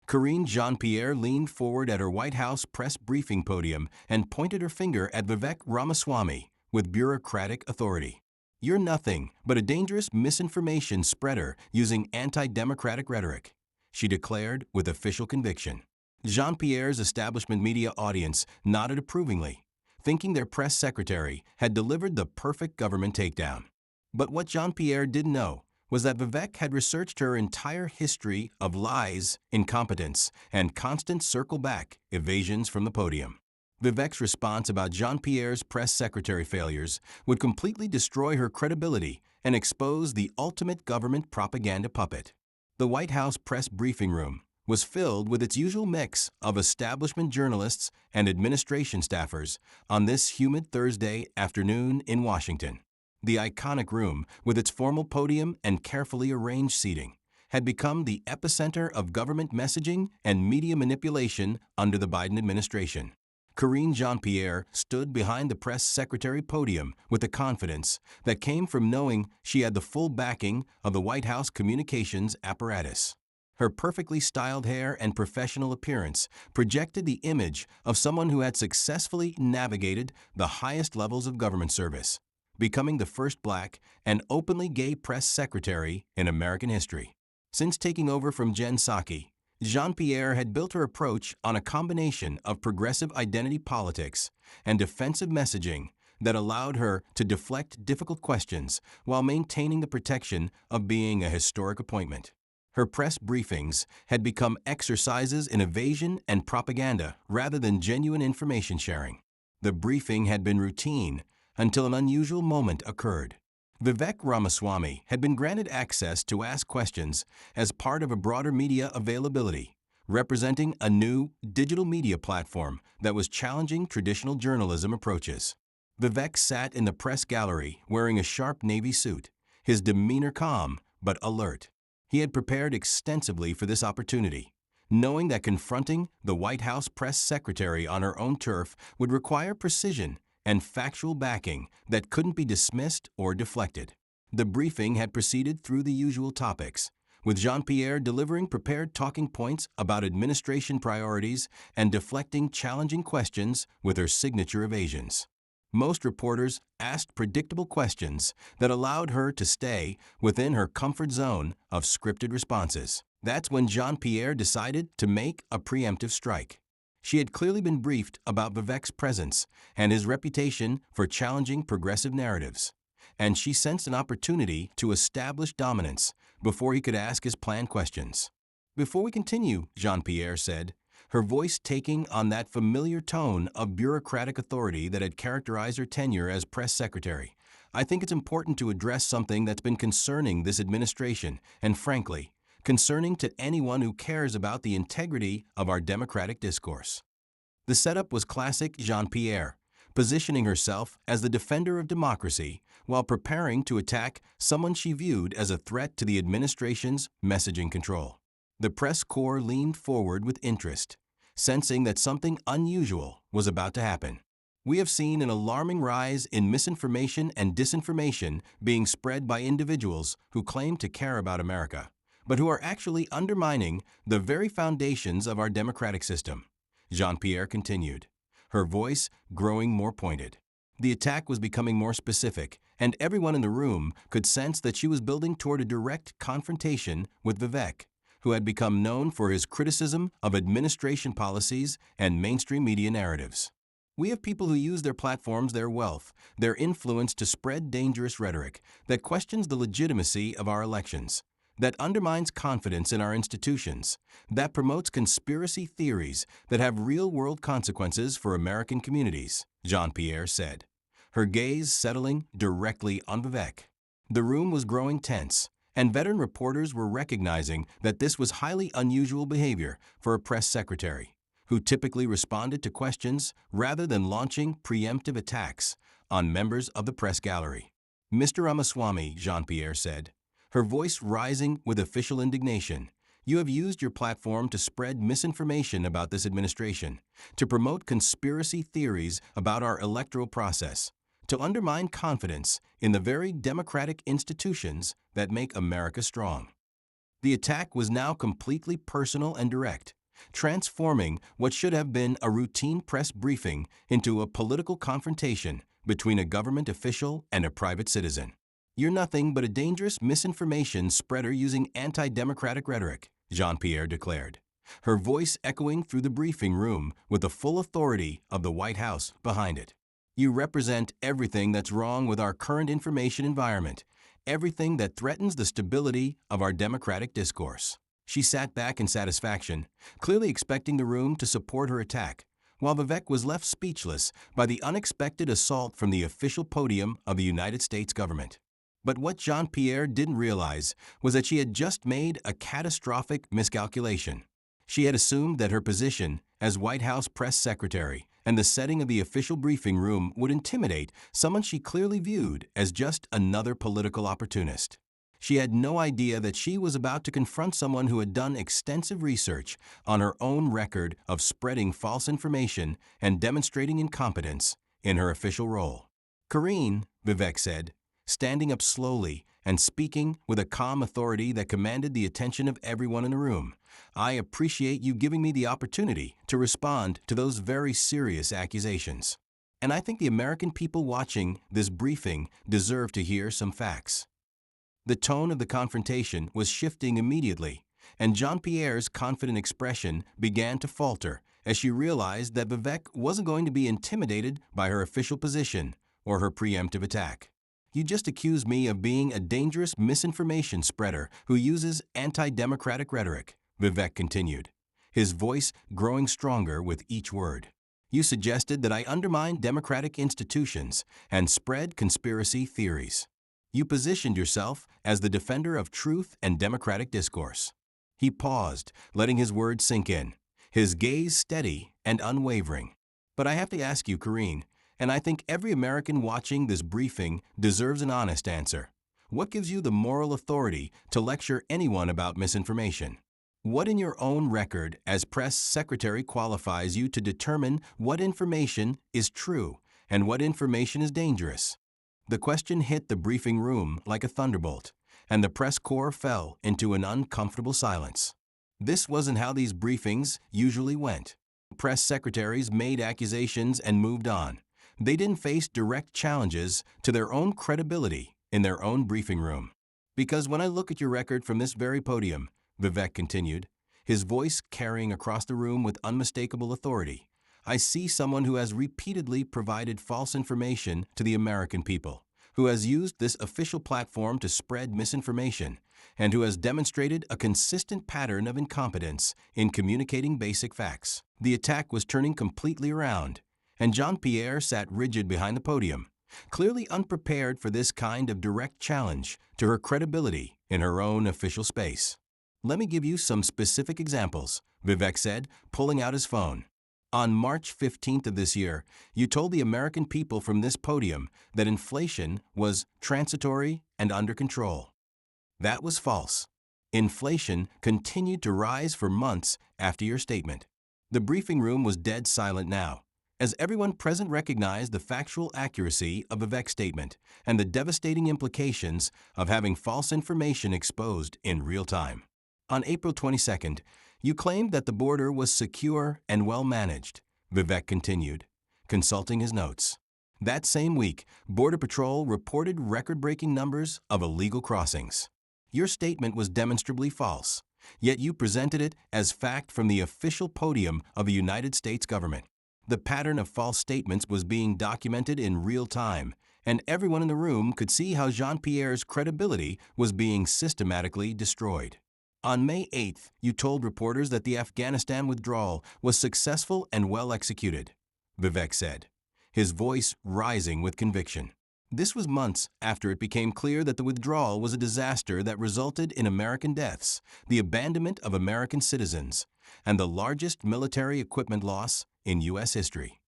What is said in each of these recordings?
Karine Jean-Pierre leaned forward at her White House press briefing podium and pointed her finger at Vivek Ramaswamy with bureaucratic authority. "You're nothing but a dangerous misinformation spreader using anti-democratic rhetoric," she declared with official conviction. Jean-Pierre's establishment media audience nodded approvingly, thinking their press secretary had delivered the perfect government takedown. But what Jean-Pierre didn't know was that Vivek had researched her entire history of lies, incompetence, and constant circle-back evasions from the podium. Vivek's response about Jean-Pierre's press secretary failures would completely destroy her credibility and expose the ultimate government propaganda puppet. The White House press briefing room was filled with its usual mix of establishment journalists and administration staffers on this humid Thursday afternoon in Washington. The iconic room, with its formal podium and carefully arranged seating, had become the epicenter of government messaging and media manipulation under the Biden administration. Karine Jean-Pierre stood behind the press secretary podium with the confidence that came from knowing she had the full backing of the White House communications apparatus. Her perfectly styled hair and professional appearance projected the image of someone who had successfully navigated the highest levels of government service, becoming the first Black and openly gay press secretary in American history. Since taking over from Jen Psaki, Jean-Pierre had built her approach on a combination of progressive identity politics and defensive messaging that allowed her to deflect difficult questions while maintaining the protection of being a historic appointment. Her press briefings had become exercises in evasion and propaganda rather than genuine information sharing. The briefing had been routine until an unusual moment occurred. Vivek Ramaswamy had been granted access to ask questions as part of a broader media availability, representing a new digital media platform that was challenging traditional journalism approaches. Vivek sat in the press gallery wearing a sharp navy suit, his demeanor calm but alert. He had prepared extensively for this opportunity, knowing that confronting the White House press secretary on her own turf would require precision and factual backing that couldn't be dismissed or deflected. The briefing had proceeded through the usual topics, with Jean-Pierre delivering prepared talking points about administration priorities and deflecting challenging questions with her signature evasions. Most reporters asked predictable questions that allowed her to stay within her comfort zone of scripted responses. That's when Jean-Pierre decided to make a preemptive strike. She had clearly been briefed about Vivek's presence and his reputation for challenging progressive narratives, and she sensed an opportunity to establish dominance before he could ask his planned questions. "Before we continue," Jean-Pierre said, her voice taking on that familiar tone of bureaucratic authority that had characterized her tenure as press secretary, "I think it's important to address something that's been concerning this administration and, frankly, concerning to anyone who cares about the integrity of our democratic discourse." The setup was classic Jean-Pierre, positioning herself as the defender of democracy while preparing to attack someone she viewed as a threat to the administration's messaging control. The press corps leaned forward with interest, sensing that something unusual was about to happen. "We have seen an alarming rise in misinformation and disinformation being spread by individuals who claim to care about America, but who are actually undermining the very foundations of our democratic system," Jean-Pierre continued, her voice growing more pointed. The attack was becoming more specific, and everyone in the room could sense that she was building toward a direct confrontation with Vivek, who had become known for his criticism of administration policies and mainstream media narratives. "We have people who use their platforms, their wealth, their influence to spread dangerous rhetoric that questions the legitimacy of our elections, that undermines confidence in our institutions, that promotes conspiracy theories that have real-world consequences for American communities," Jean-Pierre said, her gaze settling directly on Vivek. The room was growing tense, and veteran reporters were recognizing that this was highly unusual behavior for a press secretary, who typically responded to questions rather than launching preemptive attacks on members of the press gallery. "Mr. Ramaswamy," Jean-Pierre said, her voice rising with official indignation, "you have used your platform to spread misinformation about this administration, to promote conspiracy theories about our electoral process, to undermine confidence in the very democratic institutions that make America strong." The attack was now completely personal and direct, transforming what should have been a routine press briefing into a political confrontation between a government official and a private citizen. "You're nothing but a dangerous misinformation spreader using anti-democratic rhetoric," Jean-Pierre declared, her voice echoing through the briefing room with the full authority of the White House behind it. "You represent everything that's wrong with our current information environment, everything that threatens the stability of our democratic discourse." She sat back in satisfaction, clearly expecting the room to support her attack, while Vivek was left speechless by the unexpected assault from the official podium of the United States government. But what Jean-Pierre didn't realize was that she had just made a catastrophic miscalculation. She had assumed that her position as White House press secretary and the setting of the official briefing room would intimidate someone she clearly viewed as just another political opportunist. She had no idea that she was about to confront someone who had done extensive research on her own record of spreading false information and demonstrating incompetence in her official role. "Karine," Vivek said, standing up slowly and speaking with a calm authority that commanded the attention of everyone in the room, "I appreciate you giving me the opportunity to respond to those very serious accusations. And I think the American people watching this briefing deserve to hear some facts." The tone of the confrontation was shifting immediately, and Jean-Pierre's confident expression began to falter as she realized that Vivek wasn't going to be intimidated by her official position or her preemptive attack. "You just accused me of being a dangerous misinformation spreader who uses anti-democratic rhetoric," Vivek continued, his voice growing stronger with each word. "You suggested that I undermine democratic institutions and spread conspiracy theories. You positioned yourself as the defender of truth and democratic discourse." He paused, letting his words sink in, his gaze steady and unwavering. "But I have to ask you, Karine, and I think every American watching this briefing deserves an honest answer. What gives you the moral authority to lecture anyone about misinformation? What in your own record as press secretary qualifies you to determine what information is true and what information is dangerous?" The question hit the briefing room like a thunderbolt, and the press corps fell into an uncomfortable silence. This wasn't how these briefings usually went. Press secretaries made accusations and moved on. They didn't face direct challenges to their own credibility in their own briefing room. "Because when I look at your record from this very podium," Vivek continued, his voice carrying across the room with unmistakable authority, "I see someone who has repeatedly provided false information to the American people, who has used this official platform to spread misinformation, and who has demonstrated a consistent pattern of incompetence in communicating basic facts." The attack was turning completely around, and Jean-Pierre sat rigid behind the podium, clearly unprepared for this kind of direct challenge to her credibility in her own official space. "Let me give you some specific examples," Vivek said, pulling out his phone. "On March 15th of this year, you told the American people from this podium that inflation was transitory and under control. That was false. Inflation continued to rise for months after your statement." The briefing room was dead silent now, as everyone present recognized the factual accuracy of Vivek's statement and the devastating implications of having false information exposed in real time. "On April 22nd, you claimed that the border was secure and well managed," Vivek continued, consulting his notes. "That same week, Border Patrol reported record-breaking numbers of illegal crossings. Your statement was demonstrably false, yet you presented it as fact from the official podium of the United States government. The pattern of false statements was being documented in real time, and everyone in the room could see how Jean-Pierre's credibility was being systematically destroyed. On May 8th, you told reporters that the Afghanistan withdrawal was successful and well executed," Vivek said, his voice rising with conviction. This was months after it became clear that the withdrawal was a disaster that resulted in American deaths, the abandonment of American citizens, and the largest military equipment loss in U.S. history.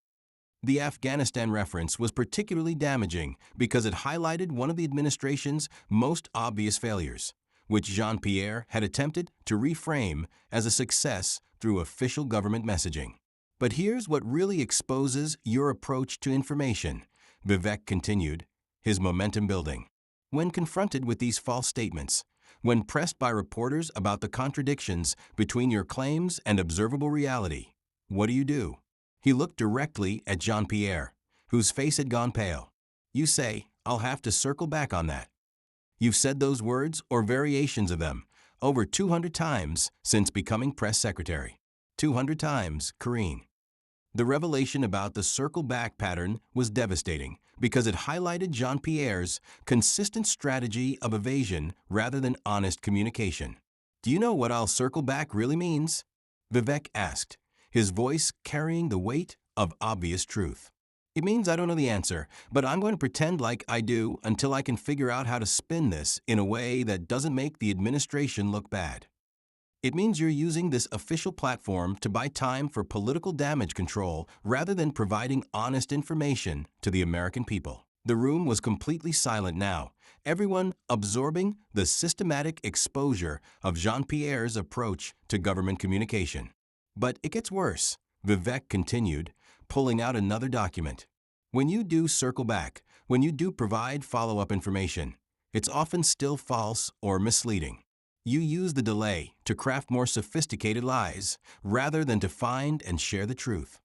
The Afghanistan reference was particularly damaging because it highlighted one of the administration's most obvious failures, which Jean-Pierre had attempted to reframe as a success through official government messaging. "But here's what really exposes your approach to information," Vivek continued, his momentum building. "When confronted with these false statements, When pressed by reporters about the contradictions between your claims and observable reality, what do? He looked directly at Jean-Pierre, whose face had gone pale. You say, "I'll have to circle back on that." You've said those words or variations of them over 200 times since becoming press secretary. 200 times, Karine. The revelation about the circle back pattern was devastating because it highlighted Jean-Pierre's consistent strategy of evasion rather than honest communication. Do you know what "I'll circle back" really means? Vivek asked, his voice carrying the weight of obvious truth. It means I don't know the answer, but I'm going to pretend like I do until I can figure out how to spin this in a way that doesn't make the administration look bad. It means you're using this official platform to buy time for political damage control rather than providing honest information to the American people. The room was completely silent now, everyone absorbing the systematic exposure of Jean-Pierre's approach to government communication. But it gets worse, Vivek continued, pulling out another document. When you do circle back, when you do provide follow-up information, it's often still false or misleading. You use the delay to craft more sophisticated lies rather than to find and share the truth.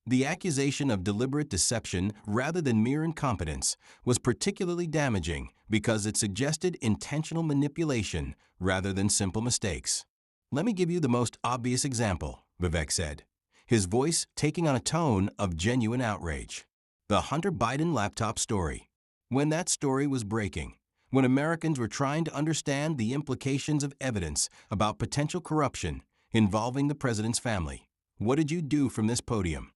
The accusation of deliberate deception rather than mere incompetence was particularly damaging because it suggested intentional manipulation rather than simple mistakes. Let me give you the most obvious example, Vivek said, his voice taking on a tone of genuine outrage. The Hunter Biden laptop story. When that story was breaking, when Americans were trying to understand the implications of evidence about potential corruption involving the president's family, what did you do from this podium?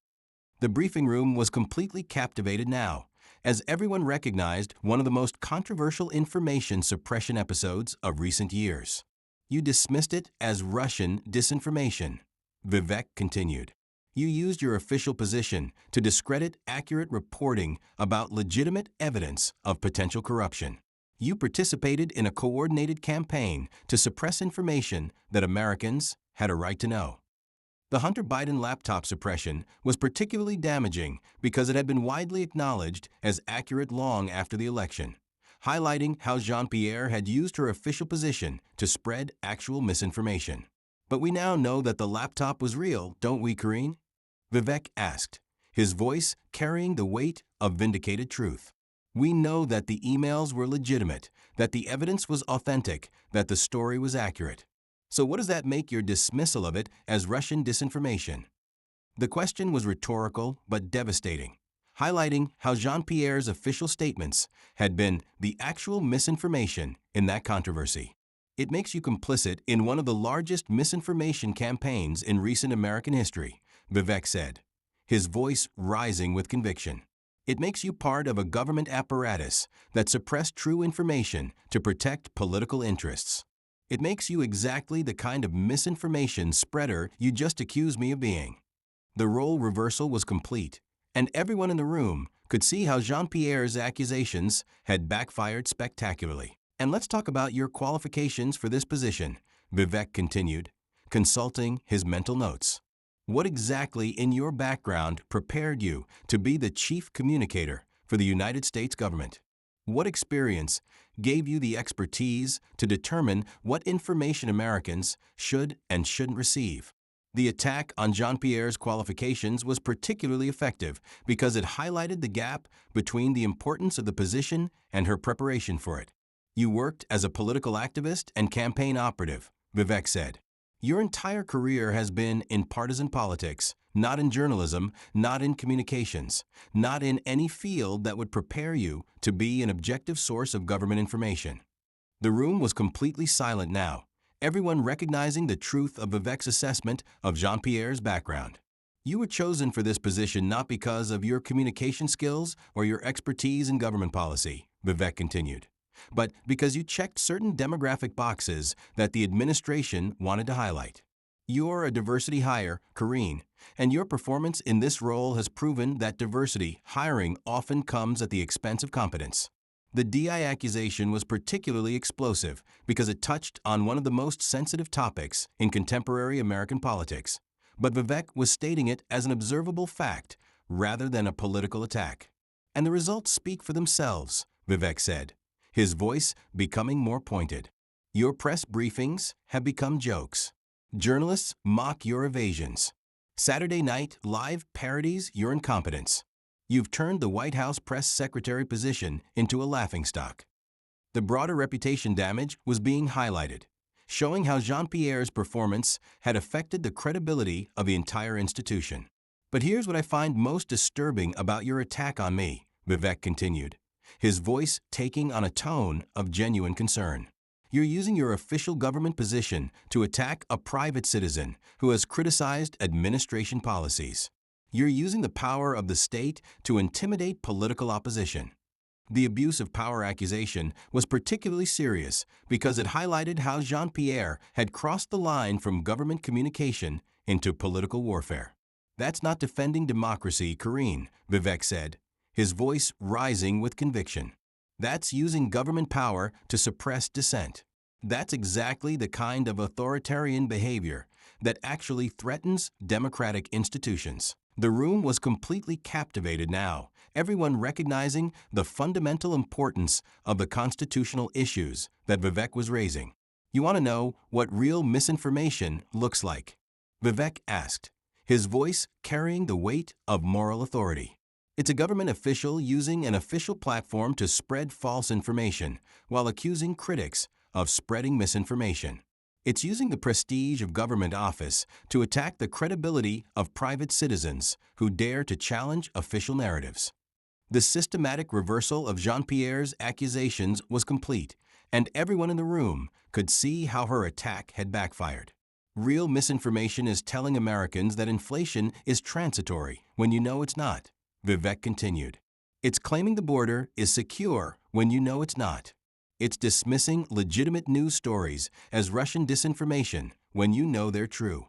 The briefing room was completely captivated now, as everyone recognized one of the most controversial information suppression episodes of recent years. You dismissed it as Russian disinformation. Vivek continued. You used your official position to discredit accurate reporting about legitimate evidence of potential corruption. You participated in a coordinated campaign to suppress information that Americans had a right to know. The Hunter Biden laptop suppression was particularly damaging because it had been widely acknowledged as accurate long after the election, highlighting how Jean-Pierre had used her official position to spread actual misinformation. But we now know that the laptop was real, don't we, Karine? Vivek asked, his voice carrying the weight of vindicated truth. We know that the emails were legitimate, that the evidence was authentic, that the story was accurate. So what does that make your dismissal of it as Russian disinformation? The question was rhetorical but devastating, highlighting how Jean-Pierre's official statements had been the actual misinformation in that controversy. It makes you complicit in one of the largest misinformation campaigns in recent American history, Vivek said, his voice rising with conviction. It makes you part of a government apparatus that suppressed true information to protect political interests. It makes you exactly the kind of misinformation spreader you just accused me of being. The role reversal was complete, and everyone in the room could see how Jean-Pierre's accusations had backfired spectacularly. And let's talk about your qualifications for this position, Vivek continued, consulting his mental notes. What exactly in your background prepared you to be the chief communicator for the United States government? What experience gave you the expertise to determine what information Americans should and shouldn't receive? The attack on Jean-Pierre's qualifications was particularly effective because it highlighted the gap between the importance of the position and her preparation for it. You worked as a political activist and campaign operative, Vivek said. Your entire career has been in partisan politics, not in journalism, not in communications, not in any field that would prepare you to be an objective source of government information. The room was completely silent now, everyone recognizing the truth of Vivek's assessment of Jean-Pierre's background. You were chosen for this position not because of your communication skills or your expertise in government policy, Vivek continued, but because you checked certain demographic boxes that the administration wanted to highlight. You're a diversity hire, Karine, and your performance in this role has proven that diversity hiring often comes at the expense of competence. The DEI accusation was particularly explosive because it touched on one of the most sensitive topics in contemporary American politics, but Vivek was stating it as an observable fact rather than a political attack. And the results speak for themselves, Vivek said, his voice becoming more pointed. Your press briefings have become jokes. Journalists mock your evasions. Saturday Night Live parodies your incompetence. You've turned the White House press secretary position into a laughingstock. The broader reputation damage was being highlighted, showing how Jean-Pierre's performance had affected the credibility of the entire institution. But here's what I find most disturbing about your attack on me, Vivek continued, his voice taking on a tone of genuine concern. You're using your official government position to attack a private citizen who has criticized administration policies. You're using the power of the state to intimidate political opposition. The abuse of power accusation was particularly serious because it highlighted how Jean-Pierre had crossed the line from government communication into political warfare. That's not defending democracy, Karine, Vivek said, his voice rising with conviction. That's using government power to suppress dissent. That's exactly the kind of authoritarian behavior that actually threatens democratic institutions. The room was completely captivated now, everyone recognizing the fundamental importance of the constitutional issues that Vivek was raising. You want to know what real misinformation looks like? Vivek asked, his voice carrying the weight of moral authority. It's a government official using an official platform to spread false information while accusing critics of spreading misinformation. It's using the prestige of government office to attack the credibility of private citizens who dare to challenge official narratives. The systematic reversal of Jean-Pierre's accusations was complete, and everyone in the room could see how her attack had backfired. Real misinformation is telling Americans that inflation is transitory when you know it's not, Vivek continued. It's claiming the border is secure when you know it's not. It's dismissing legitimate news stories as Russian disinformation when you know they're true.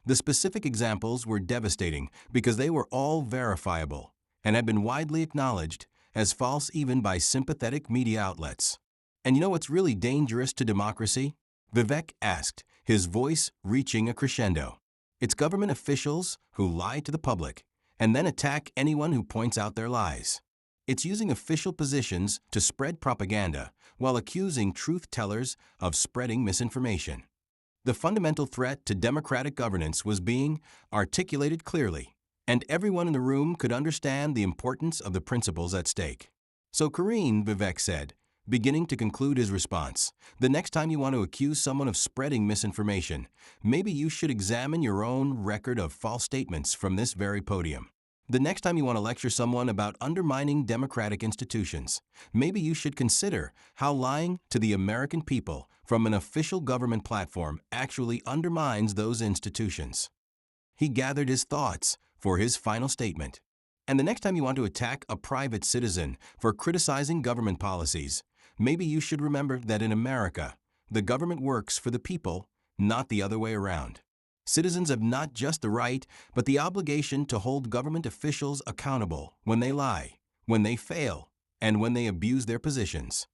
The specific examples were devastating because they were all verifiable and have been widely acknowledged as false even by sympathetic media outlets. And you know what's really dangerous to democracy? Vivek asked, his voice reaching a crescendo. It's government officials who lie to the public and then attack anyone who points out their lies. It's using official positions to spread propaganda while accusing truth-tellers of spreading misinformation. The fundamental threat to democratic governance was being articulated clearly, and everyone in the room could understand the importance of the principles at stake. So Karine, Vivek said, beginning to conclude his response, the next time you want to accuse someone of spreading misinformation, maybe you should examine your own record of false statements from this very podium. The next time you want to lecture someone about undermining democratic institutions, maybe you should consider how lying to the American people from an official government platform actually undermines those institutions. He gathered his thoughts for his final statement. And the next time you want to attack a private citizen for criticizing government policies, maybe you should remember that in America, the government works for the people, not the other way around. Citizens have not just the right, but the obligation to hold government officials accountable when they lie, when they fail, and when they abuse their positions.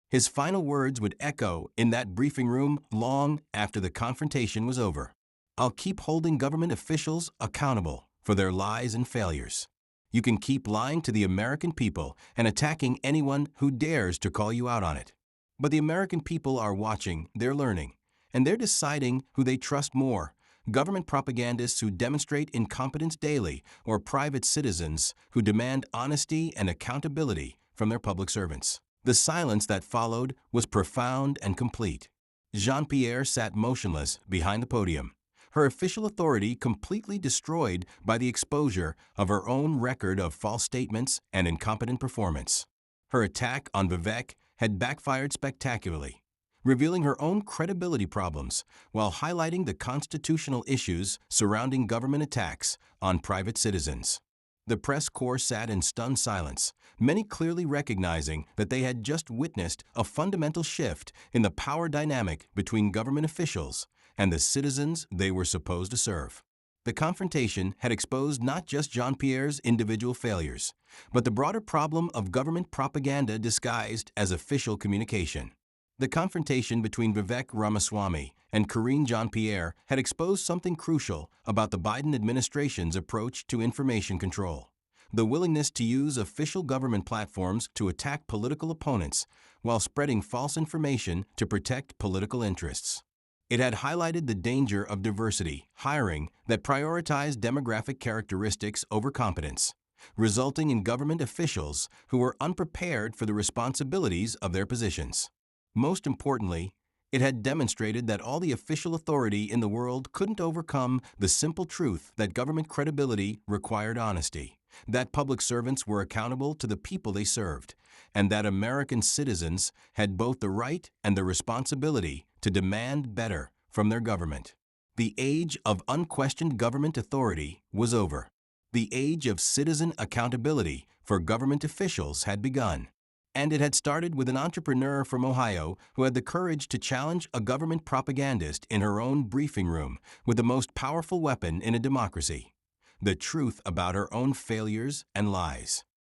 His final words would echo in that briefing room long after the confrontation was over. I'll keep holding government officials accountable for their lies and failures. You can keep lying to the American people and attacking anyone who dares to call you out on it. But the American people are watching, they're learning, and they're deciding who they trust more. Government propagandists who demonstrate incompetence daily or private citizens who demand honesty and accountability from their public servants. The silence that followed was profound and complete. Jean-Pierre sat motionless behind the podium, her official authority completely destroyed by the exposure of her own record of false statements and incompetent performance. Her attack on Vivek had backfired spectacularly, revealing her own credibility problems while highlighting the constitutional issues surrounding government attacks on private citizens. The press corps sat in stunned silence, many clearly recognizing that they had just witnessed a fundamental shift in the power dynamic between government officials and the citizens they were supposed to serve. The confrontation had exposed not just Jean-Pierre's individual failures, but the broader problem of government propaganda disguised as official communication. The confrontation between Vivek Ramaswamy and Karine Jean-Pierre had exposed something crucial about the Biden administration's approach to information control. the willingness to use official government platforms to attack political opponents while spreading false information to protect political interests. It had highlighted the danger of diversity hiring that prioritized demographic characteristics over competence, resulting in government officials who were unprepared for the responsibilities of their positions. Most importantly, it had demonstrated that all the official authority in the world couldn't overcome the simple truth that government credibility required honesty, that public servants were accountable to the people they served, and that American citizens had both the right and the responsibility to demand better from their government. The age of unquestioned government authority was over. The age of citizen accountability for government officials had begun. And it had started with an entrepreneur from Ohio who had the courage to challenge a government propagandist in her own briefing room with the most powerful weapon in a democracy: the truth about her own failures and lies.